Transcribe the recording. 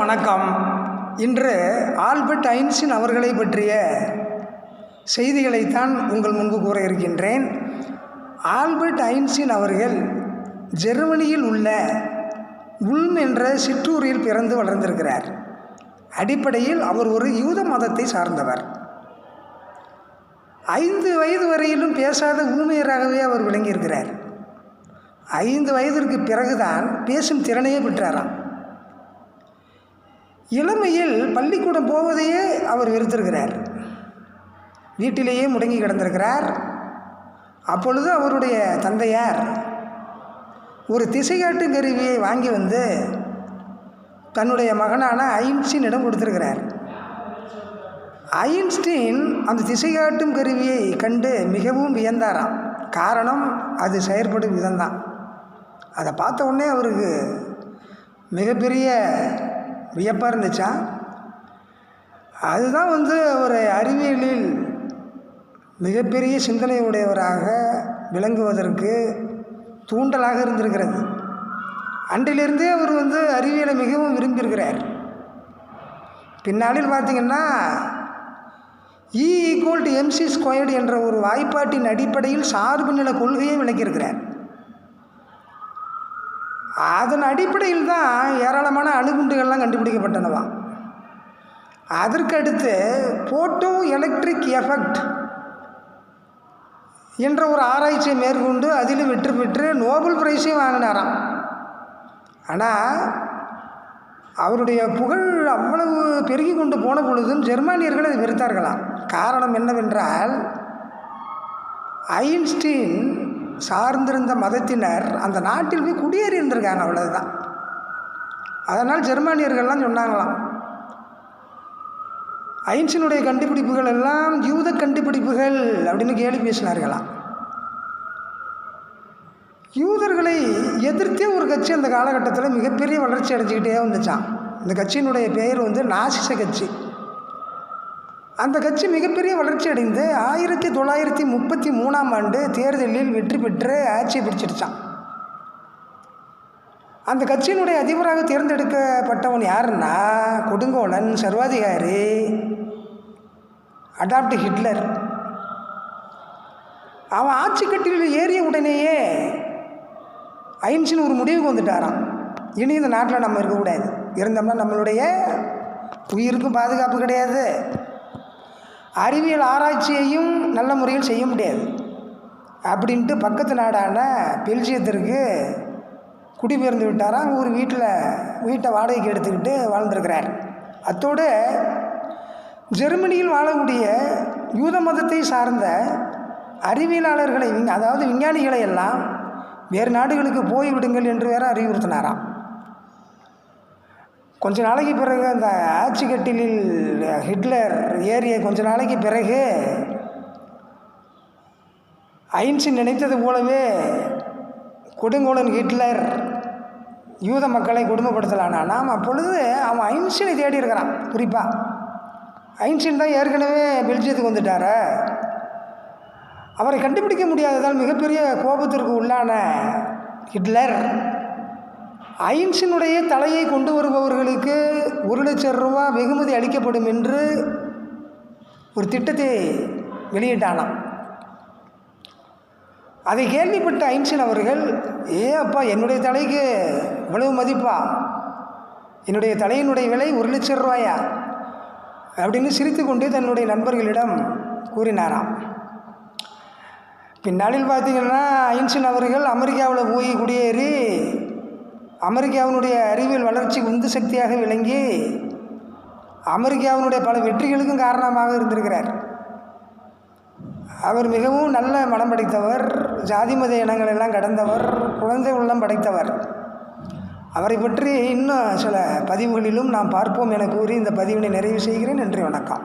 வணக்கம். இன்று Albert Einstein அவர்களை பற்றிய செய்திகளைத்தான் உங்கள் முன்பு கூற இருக்கின்றேன். ஆல்பர்ட் ஐன்ஸ்டீன் அவர்கள் ஜெர்மனியில் உள்ள உல்ம் என்ற சிற்றூரில் பிறந்து வளர்ந்திருக்கிறார். அடிப்படையில் அவர் ஒரு யூத மதத்தை சார்ந்தவர். 5 வயது வரையிலும் பேசாத ஊமையராகவே அவர் விளங்கியிருக்கிறார். 5 வயதிற்கு பிறகுதான் பேசும் திறனையே பெற்றாராம். இளமையில் பள்ளிக்கூடம் போவதையே அவர் வெறுத்திருக்கிறார். வீட்டிலேயே முடங்கி கிடந்திருக்கிறார். அப்பொழுது அவருடைய தந்தையார் ஒரு திசைகாட்டு கருவியை வாங்கி வந்து தன்னுடைய மகனான ஐன்ஸ்டீனிடம் கொடுத்திருக்கிறார். ஐன்ஸ்டீன் அந்த திசைகாட்டும் கருவியை கண்டு மிகவும் வியந்தாராம். காரணம், அது செயற்படும் விதம்தான். அதை பார்த்த உடனே அவருக்கு மிகப்பெரிய வியப்பாக இருந்துச்சா. அதுதான் ஒரு அறிவியலில் மிகப்பெரிய சிந்தனை உடையவராக விளங்குவதற்கு தூண்டலாக இருந்திருக்கிறது. அன்றிலிருந்தே அவர் அறிவியலை மிகவும் விரும்பியிருக்கிறார். பின்னாளில் பார்த்திங்கன்னா E=mc² என்ற ஒரு வாய்ப்பாட்டின் அடிப்படையில் சார்பு நில கொள்கையை விளக்கியிருக்கிறார். அதன் அடிப்படையில் தான் ஏராளமான அணுகுண்டுகள்லாம் கண்டுபிடிக்கப்பட்டனவாம். அதற்கு அடுத்து போட்டோ எலக்ட்ரிக் எஃபெக்ட் என்ற ஒரு ஆராய்ச்சியை மேற்கொண்டு அதில் வெற்றி பெற்று நோபல் பிரைஸையும் வாங்கினாராம். ஆனால் அவருடைய புகழ் அவ்வளவு பெருகி கொண்டு போன பொழுதும் ஜெர்மானியர்கள் அதை வெறுத்தார்களாம். காரணம் என்னவென்றால், ஐன்ஸ்டீன் சார்ந்திருந்த மதத்தினர் அந்த நாட்டில் போய் குடியேறி இருந்திருக்காங்க, அவ்வளவுதான். அதனால் ஜெர்மானியர்கள்லாம் சொன்னாங்களாம், ஐன்ஸ்டீனுடைய கண்டுபிடிப்புகள் எல்லாம் யூத கண்டுபிடிப்புகள் அப்படின்னு கேலி பேசினார்களாம். யூதர்களை எதிர்த்தே ஒரு கட்சி அந்த காலகட்டத்தில் மிகப்பெரிய வளர்ச்சி அடைஞ்சிக்கிட்டே வந்துச்சான். இந்த கட்சியினுடைய பெயர் நாசிச கட்சி. அந்த கட்சி மிகப்பெரிய வளர்ச்சி அடைந்து 1933ஆம் ஆண்டு தேர்தலில் வெற்றி பெற்று ஆட்சியை பிடிச்சிருச்சான். அந்த கட்சியினுடைய அதிபராக தேர்ந்தெடுக்கப்பட்டவன் யாருன்னா கொடுங்கோலன் சர்வாதிகாரி அடால்ஃப் ஹிட்லர். அவன் ஆட்சி கட்டிலில் ஏறிய உடனேயே ஐன்ஸ்டீன் ஒரு முடிவுக்கு வந்துட்டாராம். இனி இந்த நாட்டில் நம்ம இருக்கக்கூடாது, இருந்தோம்னா நம்மளுடைய உயிருக்கும் பாதுகாப்பு கிடையாது, அறிவியல் ஆராய்ச்சியையும் நல்ல முறையில் செய்ய முடியாது அப்படின்ட்டு பக்கத்து நாடான பெல்ஜியத்திற்கு குடிபெயர்ந்து விட்டாராம். ஒரு வீட்டை வாடகைக்கு எடுத்துக்கிட்டு வாழ்ந்துருக்கிறார். அத்தோடு ஜெர்மனியில் வாழக்கூடிய யூத மதத்தை சார்ந்த அறிவியலாளர்களை, அதாவது விஞ்ஞானிகளை எல்லாம் வேறு நாடுகளுக்கு போய்விடுங்கள் என்று வேற அறிவுறுத்தினாராம். கொஞ்ச நாளைக்கு பிறகு அந்த ஆட்சி கட்டிலில் ஹிட்லர் ஏறிய கொஞ்ச நாளைக்கு பிறகு ஐன்ஸ்டீன் நினைத்தது போலவே கொடுங்கோலன் ஹிட்லர் யூத மக்களை கொடுமைப்படுத்தலானா. நாம் அப்பொழுது அவன் ஐன்ஸ்டீனை தேடி இருக்கிறான். குறிப்பாக ஐன்ஸ்டீன் தான் ஏற்கனவே பெல்ஜியத்துக்கு வந்துட்டார. அவரை கண்டுபிடிக்க முடியாததால் மிகப்பெரிய கோபத்திற்கு உள்ளான ஹிட்லர் ஐன்ஸ்டீனுடைய தலையை கொண்டு வருபவர்களுக்கு 1 லட்சம் ரூபா வெகுமதி அளிக்கப்படும் என்று ஒரு திட்டத்தை வெளியிட்டானாம். அதை கேள்விப்பட்ட ஐன்ஸ்டீன் அவர்கள், அப்பா, என்னுடைய தலைக்கு இவ்வளவு மதிப்பா? என்னுடைய தலையினுடைய விலை 1 லட்சம் ரூபாயா அப்படின்னு சிரித்து கொண்டு தன்னுடைய நண்பர்களிடம் கூறினாராம். பின்னாளில் பார்த்திங்கன்னா ஐன்ஸ்டீன் அவர்கள் அமெரிக்காவில் போய் குடியேறி அமெரிக்காவினுடைய அறிவியல் வளர்ச்சிக்கு உந்து சக்தியாக விளங்கி அமெரிக்காவினுடைய பல வெற்றிகளுக்கும் காரணமாக இருந்திருக்கிறார். அவர் மிகவும் நல்ல மனம் படைத்தவர், ஜாதி மத இனங்கள் எல்லாம் கடந்தவர், குழந்தை உள்ளம் படைத்தவர். அவரை பற்றி இன்னும் சில பதிவுகளிலும் நாம் பார்ப்போம் என கூறி இந்த பதிவினை நிறைவு செய்கிறேன். நன்றி, வணக்கம்.